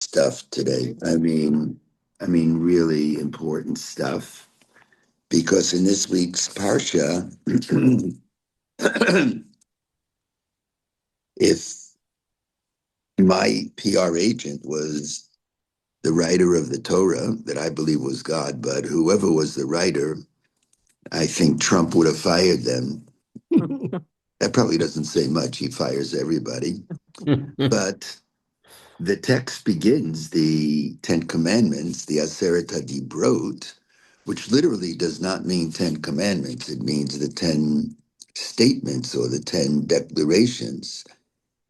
stuff today. Really important stuff because in this week's parsha, if my PR agent was the writer of the Torah that I believe was God, but whoever was the writer, I think Trump would have fired them. That probably doesn't say much. He fires everybody. But the text begins the Ten Commandments, the Aseret HaDibrot, which literally does not mean 10 commandments. It means the 10 statements or the 10 declarations.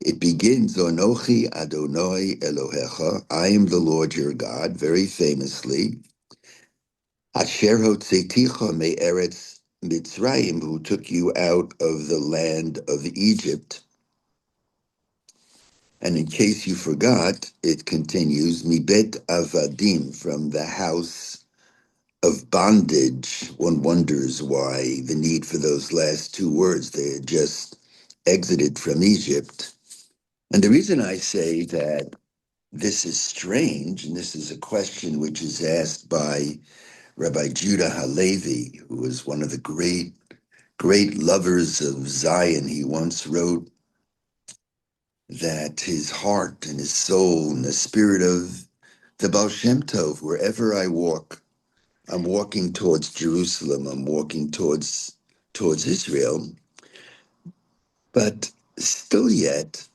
It begins, Onochi Adonai Elohecha, I am the Lord your God, very famously. Asher Hotzeticha Me'eretz Mitzrayim, who took you out of the land of Egypt. And in case you forgot, it continues, Mibet Avadim, from the house of bondage. One wonders why the need for those last two words. They had just exited from Egypt. And the reason I say that this is strange, and this is a question which is asked by Rabbi Judah Halevi, who was one of the great lovers of Zion. He once wrote that his heart and his soul and the spirit of the Baal Shem Tov, wherever I walk, I'm walking towards Jerusalem. I'm walking towards Israel. But still yet,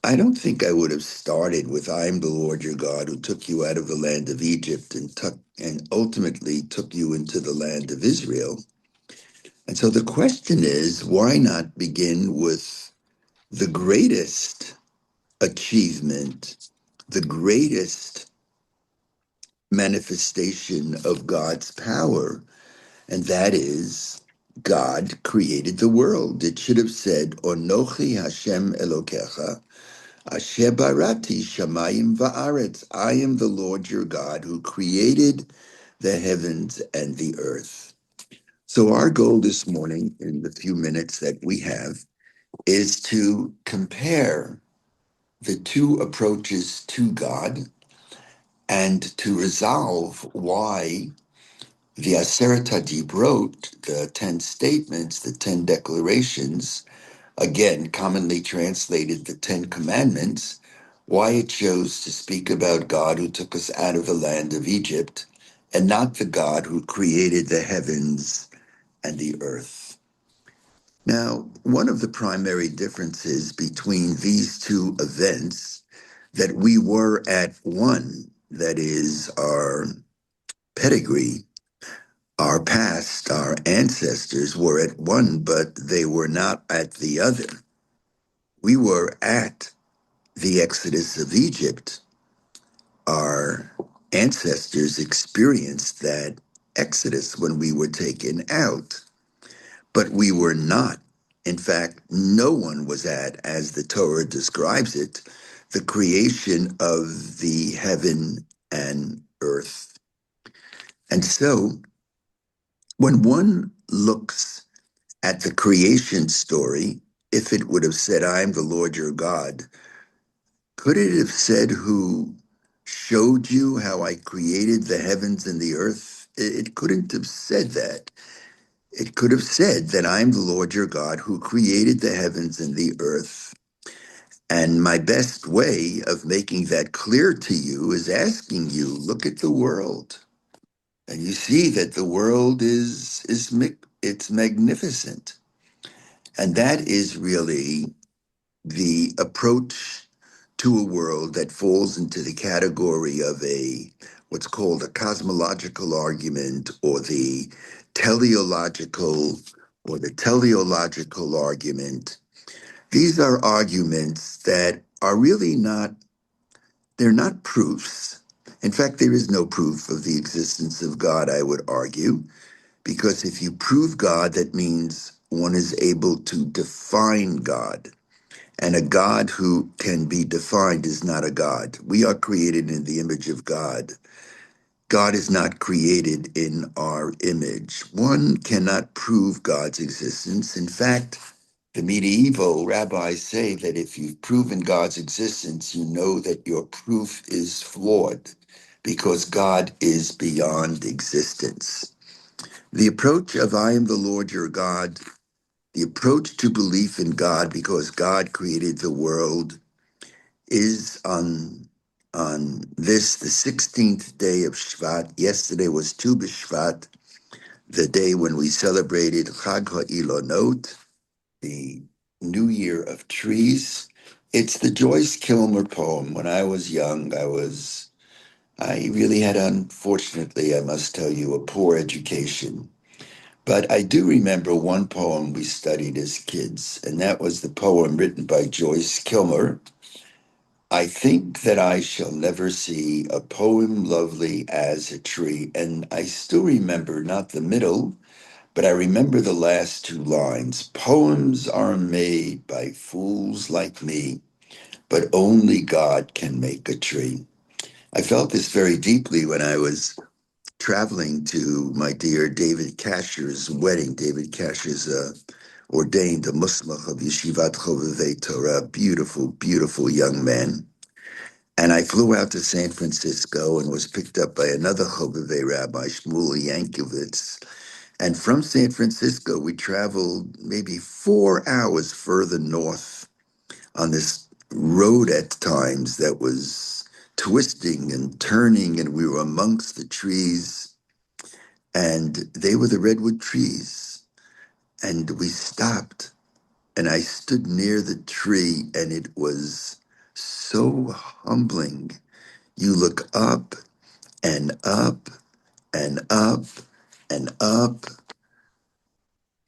I don't think I would have started with "I am the Lord your God who took you out of the land of Egypt and ultimately took you into the land of Israel." And so the question is, why not begin with the greatest achievement, the greatest manifestation of God's power, and that is God created the world. It should have said, Onochi Hashem Elokecha, Asher barati shamayim va'aretz. I am the Lord your God who created the heavens and the earth. So our goal this morning, in the few minutes that we have, is to compare the two approaches to God and to resolve why the Aseret HaDibrot, the 10 statements, the 10 declarations, again, commonly translated the 10 commandments, why it chose to speak about God who took us out of the land of Egypt and not the God who created the heavens and the earth. Now, one of the primary differences between these two events that we were at one, that is our pedigree, our past, our ancestors were at one, but they were not at the other. We were at the exodus of Egypt. Our ancestors experienced that exodus when we were taken out, but we were not. In fact, no one was at, as the Torah describes it, the creation of the heaven and earth. And so when one looks at the creation story, if it would have said, I am the Lord your God, could it have said who showed you how I created the heavens and the earth? It couldn't have said that. It could have said that I'm the Lord your God who created the heavens and the earth. And my best way of making that clear to you is asking you, look at the world. And you see that the world it's magnificent. And that is really the approach to a world that falls into the category of what's called a cosmological argument or the teleological argument. These are arguments that are really they're not proofs. In fact, there is no proof of the existence of God, I would argue, because if you prove God, that means one is able to define God. And a God who can be defined is not a God. We are created in the image of God. God is not created in our image. One cannot prove God's existence. In fact, The medieval rabbis say that if you've proven God's existence, you know that your proof is flawed because God is beyond existence. The approach of I am the Lord your God, the approach to belief in God because God created the world is on this, the 16th day of Shvat. Yesterday was Tu B'Shvat, the day when we celebrated Chag HaIlonot, the New Year of Trees. It's the Joyce Kilmer poem. When I was young, I really had, unfortunately, I must tell you, a poor education. But I do remember one poem we studied as kids, and that was the poem written by Joyce Kilmer. I think that I shall never see a poem lovely as a tree. And I still remember not the middle, but I remember the last two lines. Poems are made by fools like me, but only God can make a tree. I felt this very deeply when I was traveling to my dear David Kasher's wedding. David Kasher's ordained a Muslimah of Yeshivat Chovevei Torah, beautiful, beautiful young man. And I flew out to San Francisco and was picked up by another Chovevei rabbi, Shmuel Yankovitz. And from San Francisco, we traveled maybe 4 hours further north on this road at times that was twisting and turning, and we were amongst the trees, and they were the redwood trees. And we stopped, and I stood near the tree, and it was so humbling. You look up and up and up and up.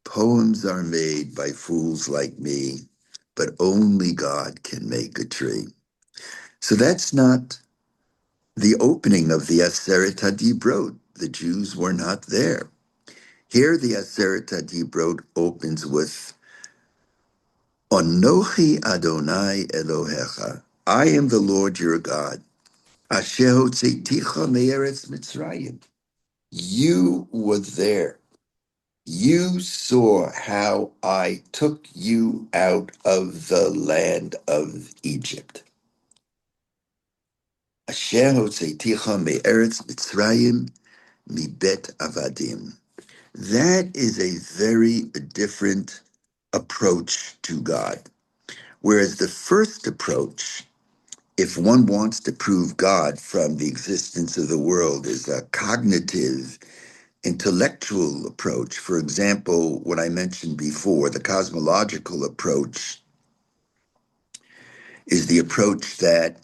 Poems are made by fools like me, but only God can make a tree. So that's not the opening of the Aseret HaDibrot. The Jews were not there. Here the Aseret HaDibrot opens with, Onochi Adonai Elohecha. I am the Lord your God. Asher hotzeiticha me'eretz Mitzrayim. You were there. You saw how I took you out of the land of Egypt. Asher hotzeiticha me'eretz Mitzrayim mibet avadim. That is a very different approach to God. Whereas the first approach, if one wants to prove God from the existence of the world, is a cognitive intellectual approach. For example, what I mentioned before, the cosmological approach is the approach that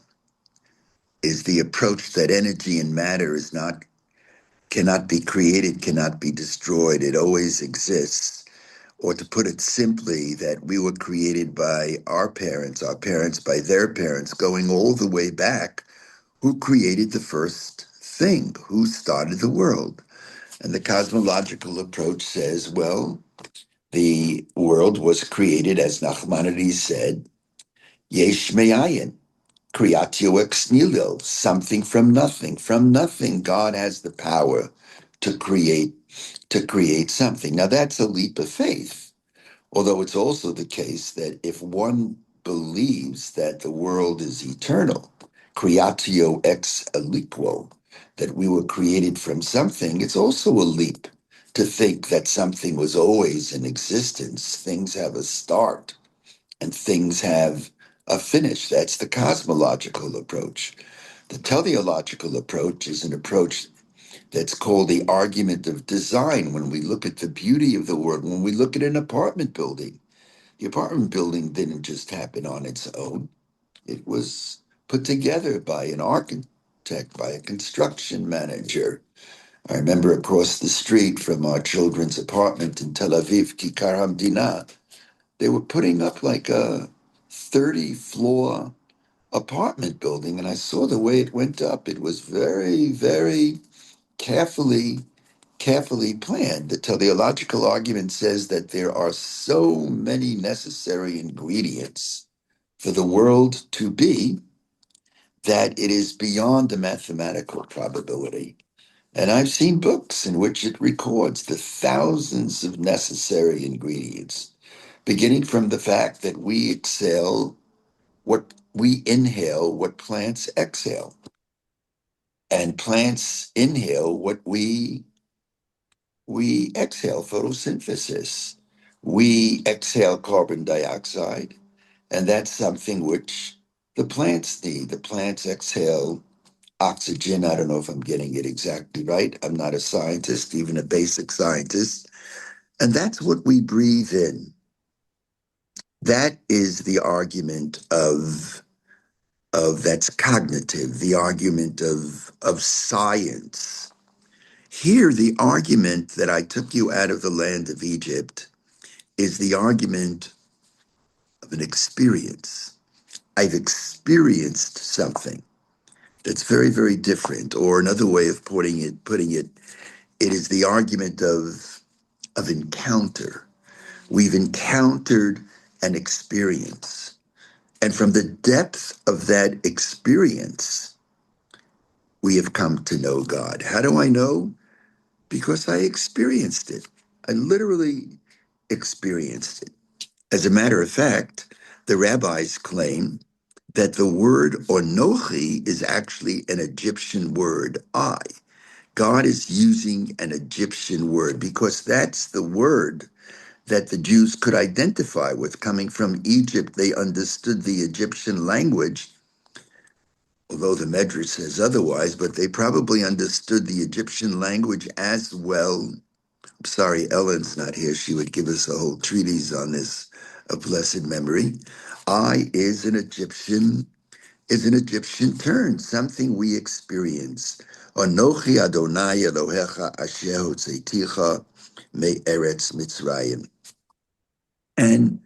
energy and matter is not cannot be created, cannot be destroyed. It always exists. Or to put it simply, that we were created by our parents by their parents, going all the way back, who created the first thing, who started the world. And the cosmological approach says, well, the world was created, as Nachmanides said, yesh me'ayin, creatio ex nihilo, something from nothing. From nothing, God has the power to create something. Now that's a leap of faith, although it's also the case that if one believes that the world is eternal, creatio ex aliquo, that we were created from something, it's also a leap to think that something was always in existence. Things have a start and things have a finish. That's the cosmological approach. The teleological approach is an approach that's called the argument of design. When we look at the beauty of the world, when we look at an apartment building, the apartment building didn't just happen on its own. It was put together by an architect, by a construction manager. I remember across the street from our children's apartment in Tel Aviv, Kikar Hamdina, they were putting up like a 30-floor apartment building, and I saw the way it went up. It was very, very carefully planned. The teleological argument says that there are so many necessary ingredients for the world to be that it is beyond the mathematical probability. And I've seen books in which it records the thousands of necessary ingredients. beginning from the fact that we exhale what we inhale, what plants exhale, and plants inhale what we exhale, photosynthesis. We exhale carbon dioxide, and that's something which the plants need. The plants exhale oxygen. I don't know if I'm getting it exactly right. I'm not a scientist, even a basic scientist. And that's what we breathe in. That is the argument of that's cognitive, the argument of science. Here, the argument that I took you out of the land of Egypt is the argument of an experience. I've experienced something that's very, very different. Or another way of putting it, it is the argument of encounter. We've encountered an experience. And from the depth of that experience, we have come to know God. How do I know? Because I experienced it. I literally experienced it. As a matter of fact, the rabbis claim that the word onochi is actually an Egyptian word, I. God is using an Egyptian word because that's the word that the Jews could identify with. Coming from Egypt, they understood the Egyptian language, although the Medrash says otherwise, but they probably understood the Egyptian language as well. I'm sorry, Ellen's not here. She would give us a whole treatise on this of blessed memory. I is an Egyptian term, something we experience. Anochi Adonai Elohecha asher hotzeiticha me'eretz Mitzrayim. And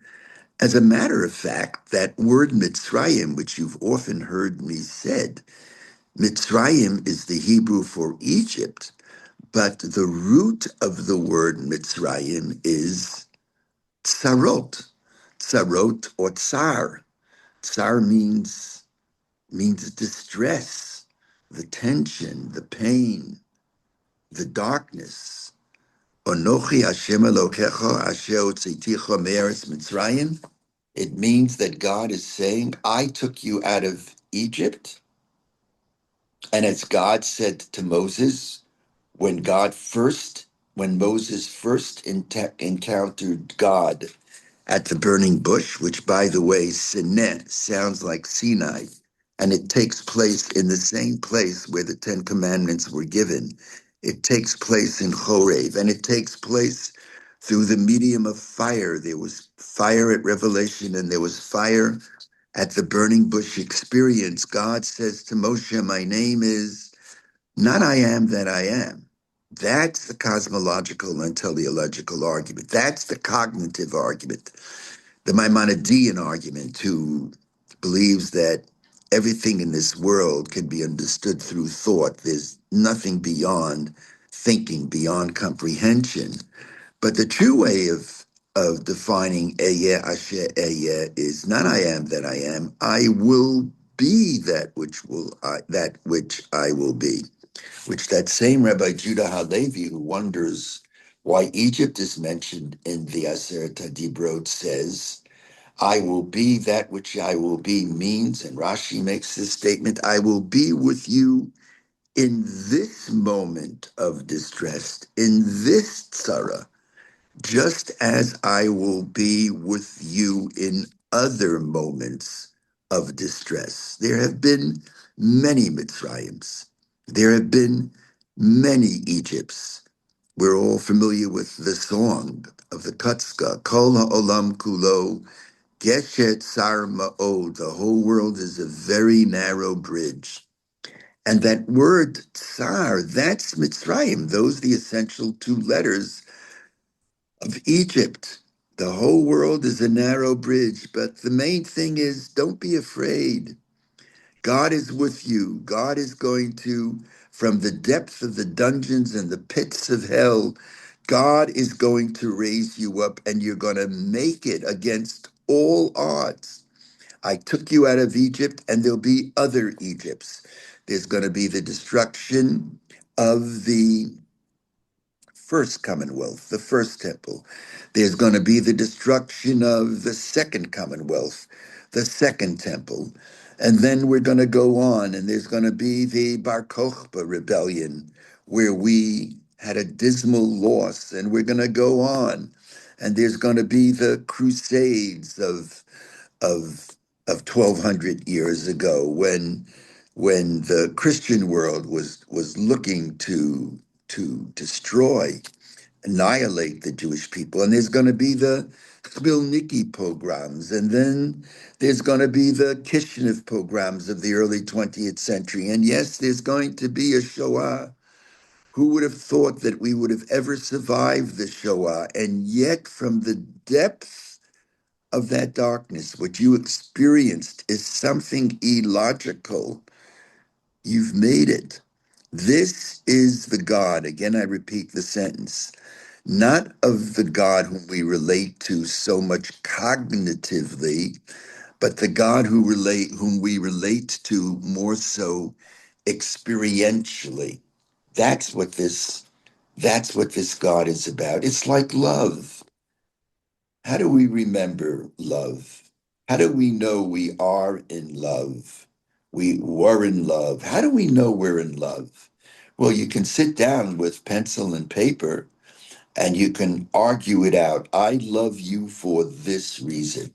as a matter of fact, that word Mitzrayim, which you've often heard me said, Mitzrayim is the Hebrew for Egypt, but the root of the word Mitzrayim is tsarot, tsarot or tsar. Tsar means distress, the tension, the pain, the darkness. Onochi Hashem Elokecha asher hotzitecha me'eretz Mitzrayim. It means that God is saying, I took you out of Egypt. And as God said to Moses, when Moses first encountered God at the burning bush, which by the way, Sineh sounds like Sinai, and it takes place in the same place where the Ten Commandments were given. It takes place in Chorev, and it takes place through the medium of fire. There was fire at Revelation, and there was fire at the burning bush experience. God says to Moshe, my name is not I am that I am. That's the cosmological and teleological argument. That's the cognitive argument. The Maimonidean argument, who believes that everything in this world can be understood through thought. There's nothing beyond thinking, beyond comprehension. But the true way of defining Ehyeh Asher Ehyeh is not I am that I am. I will be that which I will be. Which that same Rabbi Judah Halevi, who wonders why Egypt is mentioned in the Aseret HaDibrot, says, I will be that which I will be means, and Rashi makes this statement, I will be with you in this moment of distress, in this tzara, just as I will be with you in other moments of distress. There have been many Mitzrayims. There have been many Egypts. We're all familiar with the song of the Kutzka, Kol ha'olam kulo, geshet sar ma'od. The whole world is a very narrow bridge. And that word tsar, that's Mitzrayim. Those are the essential two letters of Egypt. The whole world is a narrow bridge, but the main thing is don't be afraid. God is with you. God is going to, from the depths of the dungeons and the pits of hell, God is going to raise you up and you're going to make it against all odds. I took you out of Egypt and there'll be other Egypts. There's going to be the destruction of the first Commonwealth, the first temple. There's going to be the destruction of the second Commonwealth, the second temple. And then we're going to go on, and there's going to be the Bar Kokhba rebellion, where we had a dismal loss, and we're going to go on. And there's going to be the Crusades of 1200 years ago, when the Christian world was looking to destroy, annihilate the Jewish people. And there's going to be the Khmelnytsky pogroms, and then there's going to be the Kishinev pogroms of the early 20th century. And yes, there's going to be a Shoah. Who would have thought that we would have ever survived the Shoah? And yet, from the depth of that darkness, what you experienced is something illogical. You've made it. This is the God, again, I repeat the sentence, not of the God whom we relate to so much cognitively, but the God whom we relate to more so experientially. That's what this God is about. It's like love. How do we remember love? How do we know we are in love? We were in love. How do we know we're in love? Well, you can sit down with pencil and paper and you can argue it out. I love you for this reason.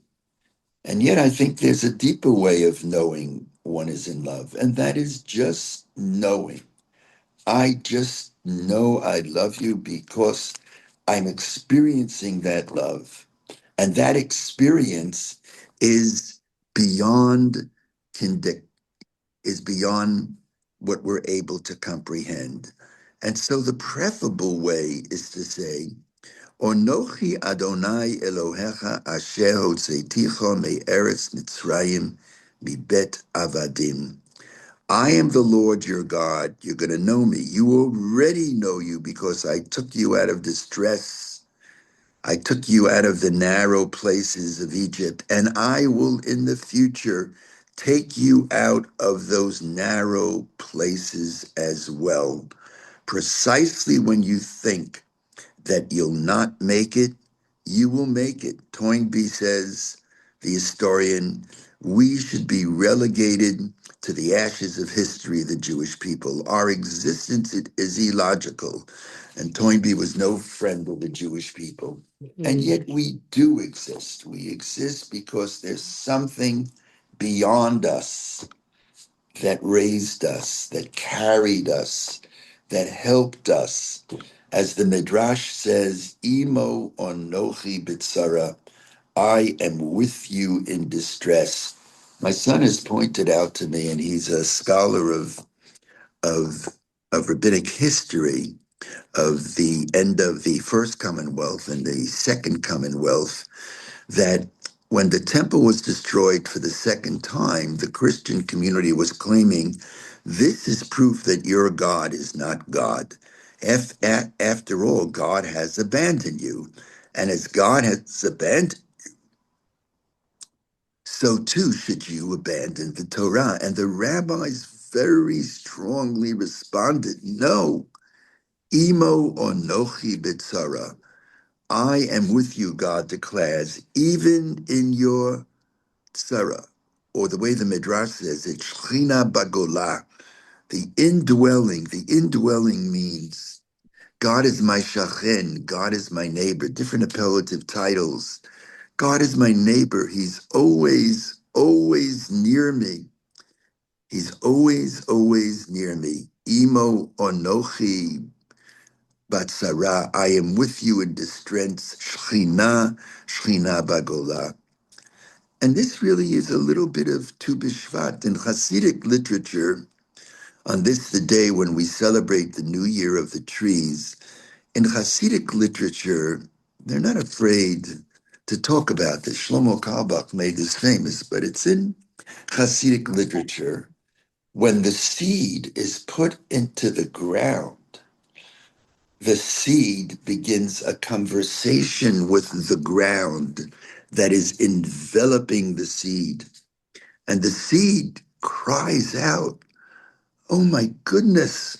And yet, I think there's a deeper way of knowing one is in love, and that is just knowing. I just know I love you because I'm experiencing that love. And that experience is beyond is beyond what we're able to comprehend. And so the preferable way is to say, Onochi Adonai Elohecha asher hotzeiticha me'eretz Mitzrayim mibet avadim. I am the Lord your God. You're going to know me. You already know you because I took you out of distress. I took you out of the narrow places of Egypt, and I will in the future take you out of those narrow places as well. Precisely when you think that you'll not make it, you will make it. Toynbee says, the historian, we should be relegated to the ashes of history, the Jewish people. Our existence is illogical. And Toynbee was no friend of the Jewish people. And yet we do exist. We exist because there's something beyond us that raised us, that carried us, that helped us. As the Midrash says, Imo onochi bitsara, I am with you in distress. My son has pointed out to me, and he's a scholar of, of rabbinic history, of the end of the first Commonwealth and the second Commonwealth, that when the temple was destroyed for the second time, the Christian community was claiming, this is proof that your God is not God. After all, God has abandoned you. And as God has abandoned, so too should you abandon the Torah. And the rabbis very strongly responded, no, imo onochi bitzara. I am with you, God declares, even in your Sarah, or the way the Midrash says it, Shechina Bagola, the indwelling. The indwelling means God is my shachen, God is my neighbor, different appellative titles. God is my neighbor. He's always, always near me. He's always, always near me. Imo onochi batsara, I am with you in distress. Shechina, Shechina Bagola. And this really is a little bit of Tu B'Shvat. In Hasidic literature, on this, the day when we celebrate the new year of the trees, in Hasidic literature, they're not afraid to talk about this. Shlomo Carlebach made this famous, but it's in Hasidic literature. When the seed is put into the ground, the seed begins a conversation with the ground that is enveloping the seed. And the seed cries out, oh my goodness,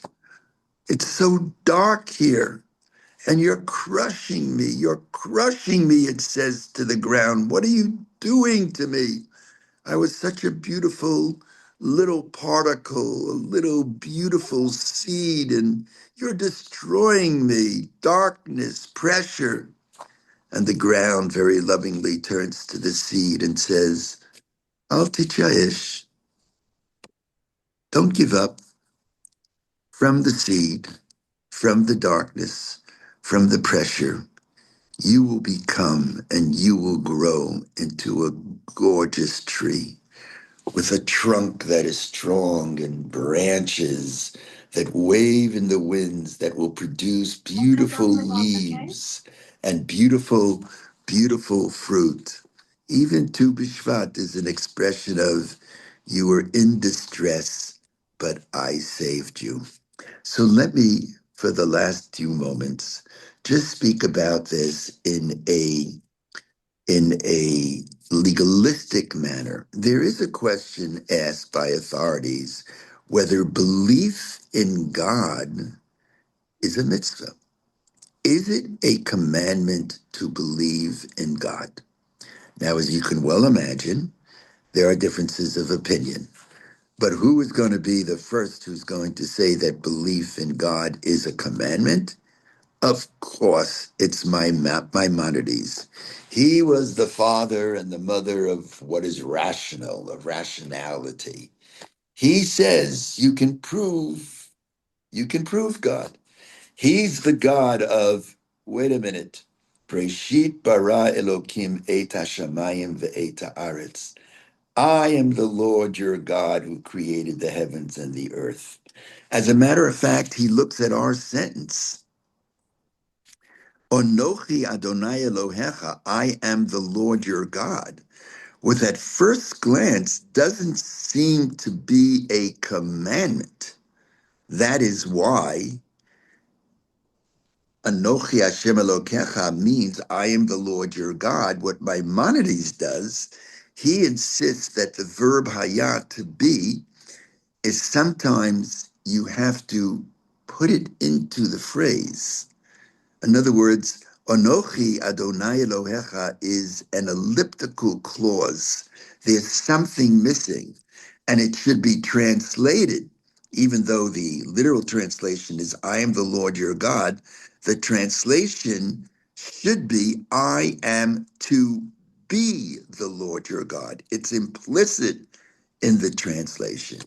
it's so dark here. And you're crushing me. You're crushing me, it says to the ground. What are you doing to me? I was such a beautiful little particle, a little beautiful seed, and you're destroying me. Darkness, pressure. And the ground very lovingly turns to the seed and says, Al tichayesh, don't give up. From the seed, from the darkness, from the pressure, you will become and you will grow into a gorgeous tree with a trunk that is strong and branches that wave in the winds that will produce beautiful leaves and beautiful, beautiful fruit. Even Tu B'Shvat is an expression of you were in distress, but I saved you. So let me, for the last few moments, just speak about this in a legalistic manner. There is a question asked by authorities whether belief in God is a mitzvah. Is it a commandment to believe in God? Now, as you can well imagine, there are differences of opinion. But who is going to be the first who's going to say that belief in God is a commandment? Of course, it's Maimonides. He was the father and the mother of what is rational, of rationality. He says you can prove God. He's the God of, wait a minute, Breshit bara Elokim et hashamayim ve'et haaretz. I am the Lord your God who created the heavens and the earth. As a matter of fact, he looks at our sentence. Onochi Adonai Elohecha, I am the Lord your God, which at first glance doesn't seem to be a commandment. That is why Anochi Hashem Elokecha means I am the Lord your God. What Maimonides does, he insists that the verb hayat, to be, is sometimes you have to put it into the phrase. In other words, Onochi Adonai Elohecha is an elliptical clause. There's something missing, and it should be translated, even though the literal translation is I am the Lord your God, the translation should be I am to be the Lord your God. It's implicit in the translation.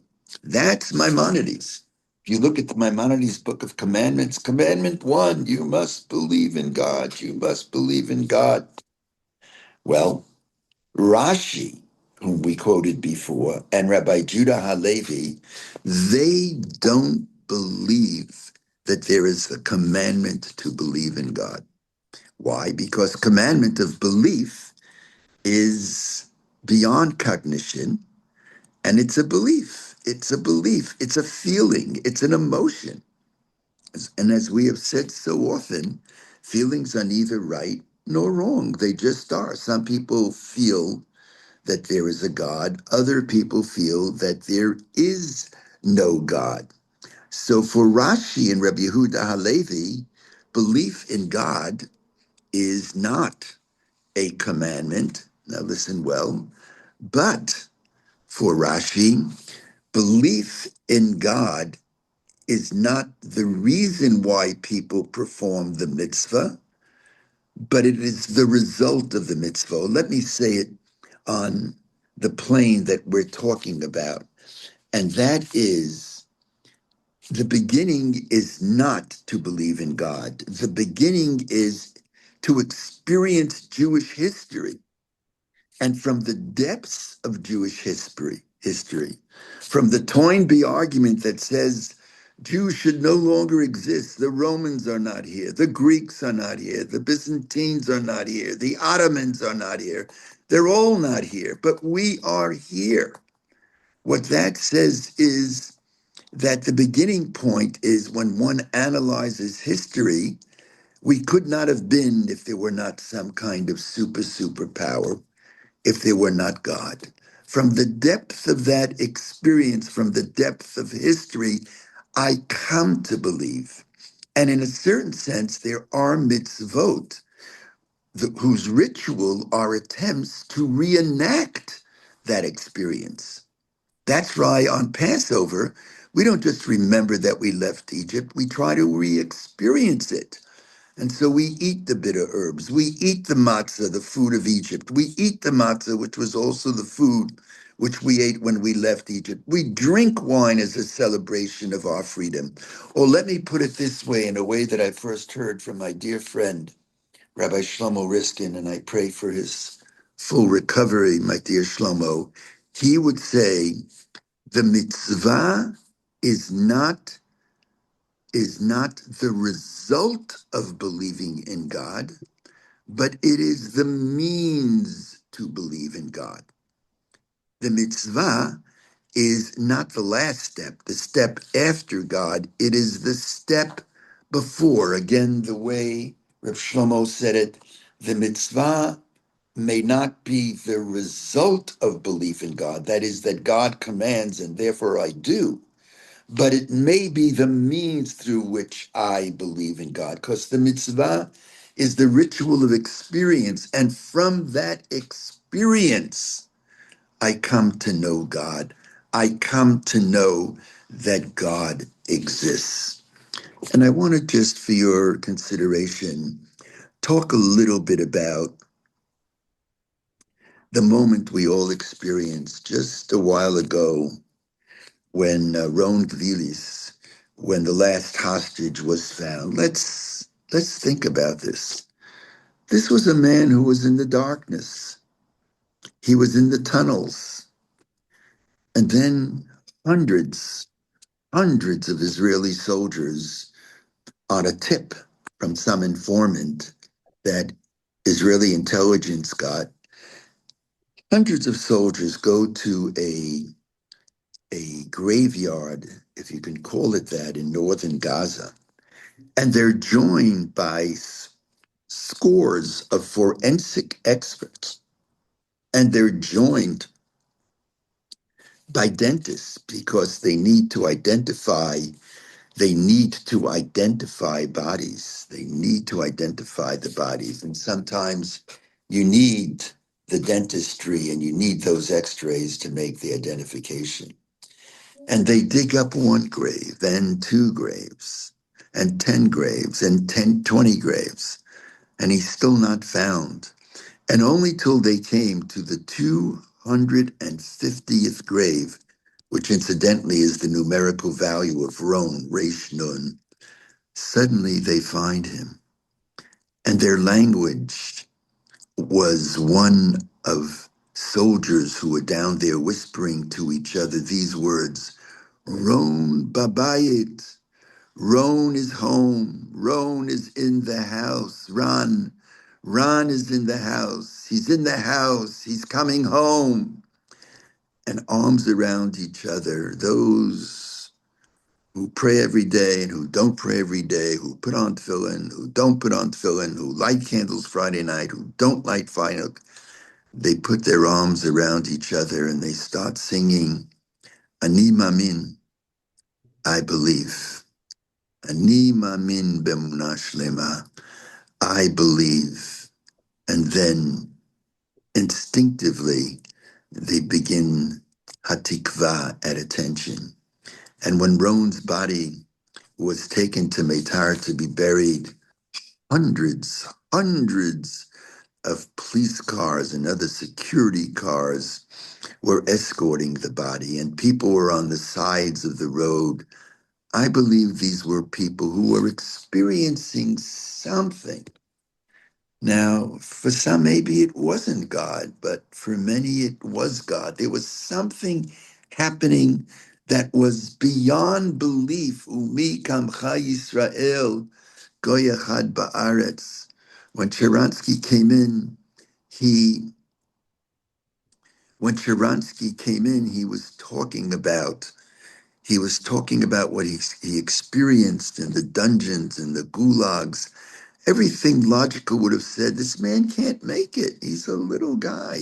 That's Maimonides. If you look at the Maimonides Book of Commandments, Commandment 1, you must believe in God. You must believe in God. Well, Rashi, whom we quoted before, and Rabbi Judah Halevi, they don't believe that there is a commandment to believe in God. Why? Because commandment of belief is beyond cognition, and it's a belief. It's a belief. It's a feeling. It's an emotion. And as we have said so often, feelings are neither right nor wrong. They just are. Some people feel that there is a God. Other people feel that there is no God. So for Rashi and Rabbi Yehuda Halevi, belief in God is not a commandment. Now listen well. But for Rashi, belief in God is not the reason why people perform the mitzvah, but it is the result of the mitzvah. Let me say it on the plane that we're talking about, and that is the beginning is not to believe in God. The beginning is to experience Jewish history. And from the depths of Jewish history, from the Toynbee argument that says Jews should no longer exist, the Romans are not here, the Greeks are not here, the Byzantines are not here, the Ottomans are not here, they're all not here, but we are here. What that says is that the beginning point is when one analyzes history, we could not have been if there were not some kind of superpower, if there were not God. From the depth of that experience, from the depth of history, I come to believe And in a certain sense, there are mitzvot whose ritual are attempts to reenact that experience. That's why on Passover, we don't just remember that we left Egypt, we try to re experience it. And so we eat the bitter herbs. We eat the matzah, the food of Egypt. We eat the matzah, which was also the food which we ate when we left Egypt. We drink wine as a celebration of our freedom. Or let me put it this way, in a way that I first heard from my dear friend, Rabbi Shlomo Riskin, and I pray for his full recovery, my dear Shlomo. He would say, the mitzvah is not the result of believing in God, but it is the means to believe in God. The mitzvah is not the last step, the step after God. It is the step before. Again, the way Rav Shlomo said it, the mitzvah may not be the result of belief in God. That is, that God commands and therefore I do. But it may be the means through which I believe in God, because the mitzvah is the ritual of experience. And from that experience, I come to know God. I come to know that God exists. And I want to just, for your consideration, talk a little bit about the moment we all experienced just a while ago when Ron Gvilis, when the last hostage was found. Let's think about this. This was a man who was in the darkness. He was in the tunnels. And then hundreds, hundreds of Israeli soldiers on a tip from some informant that Israeli intelligence got. Hundreds of soldiers go to a graveyard, if you can call it that, in northern Gaza. And they're joined by scores of forensic experts. And they're joined by dentists because they need to identify bodies. They need to identify the bodies. And sometimes you need the dentistry and you need those x-rays to make the identification. And they dig up one grave, then two graves, and 10 graves, and 20 graves. And he's still not found. And only till they came to the 250th grave, which incidentally is the numerical value of Ron, Resh Nun, suddenly they find him. And their language was one of soldiers who were down there whispering to each other these words, Ron Babayit, Ron is home, Ron is in the house, Ron is in the house, he's coming home. And arms around each other, those who pray every day and who don't pray every day, who put on tefillin, who don't put on tefillin, who light candles Friday night, who don't light fire, they put their arms around each other and they start singing, Ani Mamin, I believe. Ani Mamin B'emunah Shlema, I believe. And then instinctively, they begin hatikva, at attention. And when Ron's body was taken to Meitar to be buried, hundreds of police cars and other security cars were escorting the body, and people were on the sides of the road. I believe these were people who were experiencing something. Now, for some, maybe it wasn't God, but for many, it was God. There was something happening that was beyond belief. Umi kamcha Yisrael goyachad ba'aretz. When Sharansky came in, he when Sharansky came in, he was talking about what he experienced in the dungeons and the gulags. Everything logical would have said, this man can't make it. He's a little guy.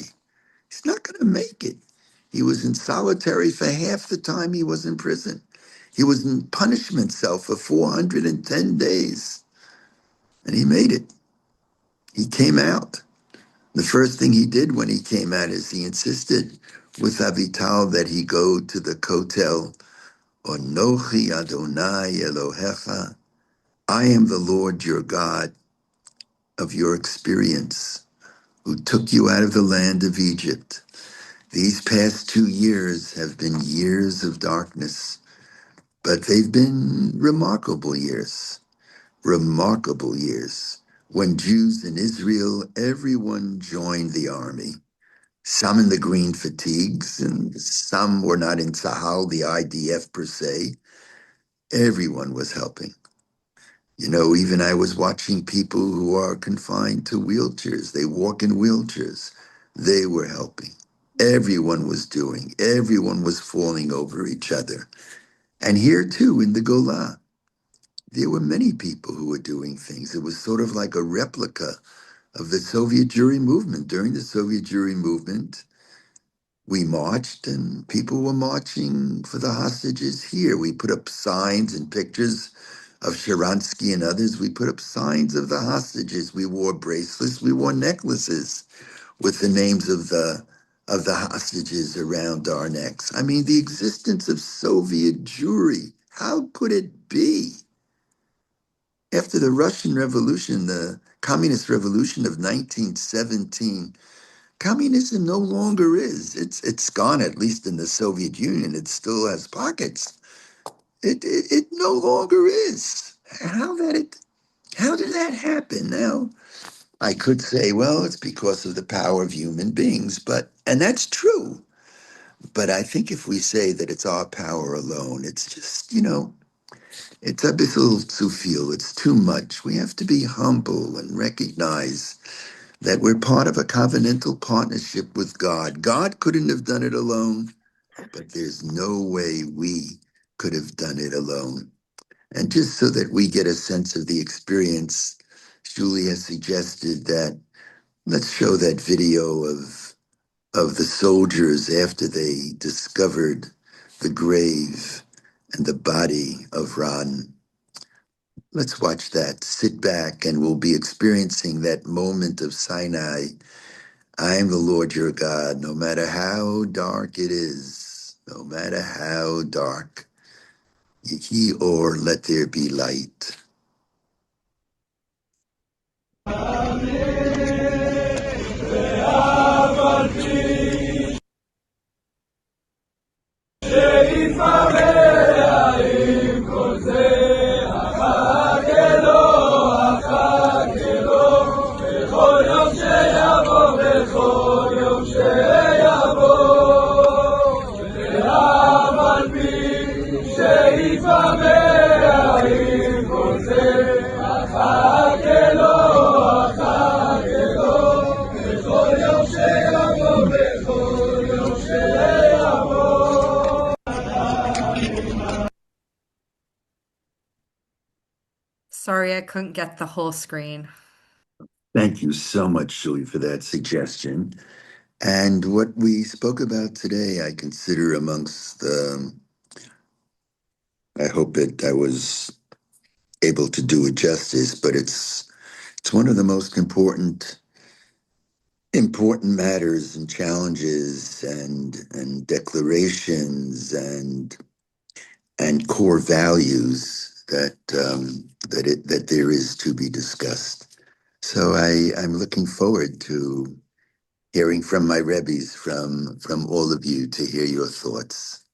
He's not going to make it. He was in solitary for half the time he was in prison. He was in punishment cell for 410 days, and he made it. He came out. The first thing he did when he came out is he insisted with Avital that he go to the kotel. Onochi Adonai Elohecha. I am the Lord your God of your experience, who took you out of the land of Egypt. These past 2 years have been years of darkness, but they've been remarkable years. Remarkable years. When Jews in Israel, everyone joined the army. Some in the green fatigues, and some were not in Sahal, the IDF per se. Everyone was helping. You know, even I was watching people who are confined to wheelchairs. They walk in wheelchairs. They were helping. Everyone was doing. Everyone was falling over each other. And here too, in the Golan, there were many people who were doing things. It was sort of like a replica of the Soviet Jewry movement. During the Soviet Jewry movement, we marched and people were marching for the hostages here. We put up signs and pictures of Sharansky and others. We put up signs of the hostages. We wore bracelets. We wore necklaces with the names of the hostages around our necks. I mean, the existence of Soviet Jewry. How could it be? After the Russian Revolution, the Communist Revolution of 1917, communism no longer is. It's gone, at least in the Soviet Union. It still has pockets. It no longer is. How did that happen? Now, I could say, well, it's because of the power of human beings, and that's true. But I think if we say that it's our power alone, it's just, it's a little too viel. It's too much. We have to be humble and recognize that we're part of a covenantal partnership with God. God couldn't have done it alone, but there's no way we could have done it alone. And just so that we get a sense of the experience, Julie has suggested that let's show that video of the soldiers after they discovered the grave and the body of Ron. Let's watch that. Sit back and we'll be experiencing that moment of Sinai. I am the Lord your God, no matter how dark it is, no matter how dark. Ye or let there be light. Sorry, I couldn't get the whole screen. Thank you so much, Julie, for that suggestion. And what we spoke about today, I consider amongst the, I hope that I was able to do it justice, but it's one of the most important matters and challenges and declarations and core values that there is to be discussed. So I'm looking forward to hearing from my Rebbes, from all of you, to hear your thoughts.